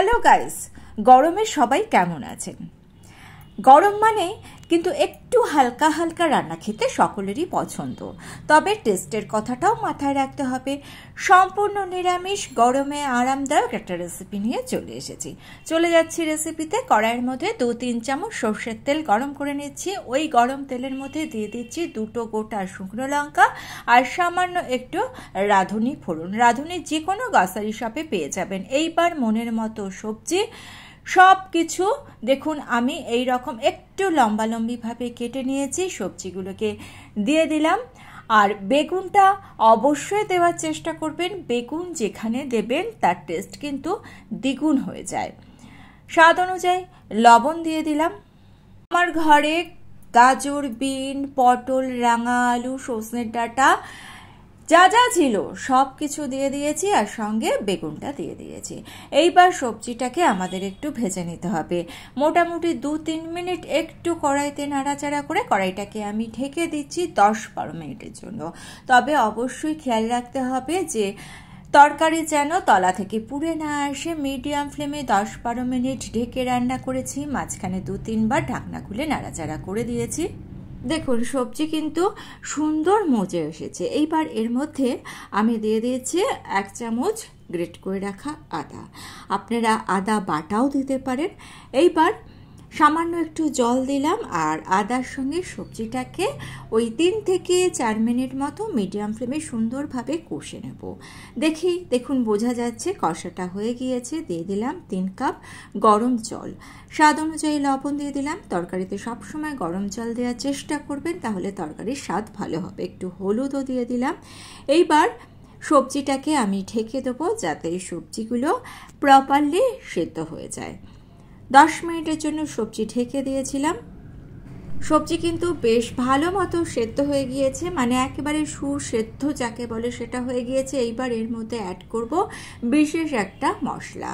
Hello guys, গরমে সবাই কেমন আছেন? গরম মানে কিন্তু একটু হালকা হালকা রান্না খেতে সকলেরই পছন্দ, তবে টেস্টের কথাটাও মাথায় রাখতে হবে। সম্পূর্ণ নিরামিষ গরমে আরামদায়ক একটা রেসিপি নিয়ে চলে যাচ্ছি রেসিপিতে। কড়াইয়ের মধ্যে 2-3 চামচ সর্ষের তেল গরম করে নিচ্ছি। ওই গরম তেলের মধ্যে দিয়ে দিচ্ছি 2টো গোটা শুকনো লঙ্কা আর সামান্য একটু রাঁধুনি ফোড়ন। রাঁধুনি যে কোনো গ্রসারি শপে পেয়ে যাবেন। এইবার মনের মতো সবজি সব কিছু দেখুন আমি এই রকম একটু লম্বালম্বিভাবে কেটে নিয়েছি। সবজিগুলোকে দিয়ে দিলাম। আর বেগুনটা অবশ্যই দেওয়ার চেষ্টা করবেন। বেগুন যেখানে দেবেন তার টেস্ট কিন্তু দ্বিগুণ হয়ে যায়। স্বাদ অনুযায়ী লবণ দিয়ে দিলাম। আমার ঘরে গাজর, বিন, পটল, রাঙা আলু, সজনের ডাঁটা যা যা ছিল সব কিছু দিয়ে দিয়েছি আর সঙ্গে বেগুনটা দিয়ে দিয়েছি। এইবার সবজিটাকে আমাদের একটু ভেজে নিতে হবে। মোটামুটি 2-3 মিনিট একটু কড়াইতে নাড়াচাড়া করে কড়াইটাকে আমি ঢেকে দিচ্ছি 10-12 মিনিটের জন্য। তবে অবশ্যই খেয়াল রাখতে হবে যে তরকারি যেন তলা থেকে পুড়ে না আসে। মিডিয়াম ফ্লেমে 10-12 মিনিট ঢেকে রান্না করেছি। মাঝখানে 2-3 বার ঢাকনা খুলে নাড়াচাড়া করে দিয়েছি। দেখুন সবজি কিন্তু সুন্দর মজে এসেছে। এইবার এর মধ্যে আমি দিয়ে দিয়েছি 1 চামচ গ্রেট করে রাখা আদা। আপনারা আদা বাটাও দিতে পারেন। এইবার সামান্য একটু জল দিলাম আর আদার সঙ্গে সবজিটাকে ওই 3 থেকে 4 মিনিট মতো মিডিয়াম ফ্লেমে সুন্দরভাবে কষে নেব। দেখুন বোঝা যাচ্ছে কষাটা হয়ে গিয়েছে। দিয়ে দিলাম 3 কাপ গরম জল। স্বাদ অনুযায়ী লবণ দিয়ে দিলাম। তরকারিতে সবসময় গরম জল দেওয়ার চেষ্টা করবেন, তাহলে তরকারির স্বাদ ভালো হবে। একটু হলুদও দিয়ে দিলাম। এইবার সবজিটাকে আমি ঢেকে দেবো যাতে সবজিগুলো প্রপারলি সেদ্ধ হয়ে যায়। 10 মিনিটের জন্য সবজি ঢেকে দিয়েছিলাম। সবজি কিন্তু বেশ ভালো মতো সেদ্ধ হয়ে গিয়েছে, মানে একেবারে সুসেদ্ধ যাকে বলে সেটা হয়ে গিয়েছে। এইবার এর মধ্যে অ্যাড করব বিশেষ একটা মশলা।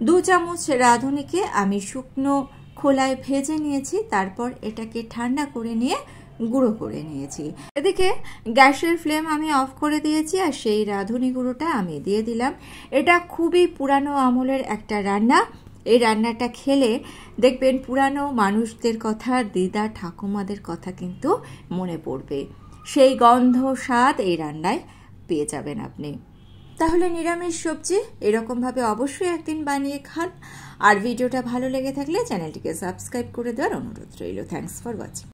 2 চামচ রাঁধুনিকে আমি শুকনো খোলায় ভেজে নিয়েছি, তারপর এটাকে ঠান্ডা করে নিয়ে গুঁড়ো করে নিয়েছি। এদিকে গ্যাসের ফ্লেম আমি অফ করে দিয়েছি আর সেই রাঁধুনি গুঁড়োটা আমি দিয়ে দিলাম। এটা খুবই পুরানো আমলের একটা রান্না। এই রান্নাটা খেলে দেখবেন পুরানো মানুষদের কথা, দিদা ঠাকুমাদের কথা কিন্তু মনে পড়বে। সেই গন্ধ স্বাদ এই রান্নায় পেয়ে যাবেন আপনি। তাহলে নিরামিষ সবজি এরকমভাবে অবশ্যই একদিন বানিয়ে খান। আর ভিডিওটা ভালো লেগে থাকলে চ্যানেলটিকে সাবস্ক্রাইব করে দেওয়ার অনুরোধ রইল। Thanks for watching.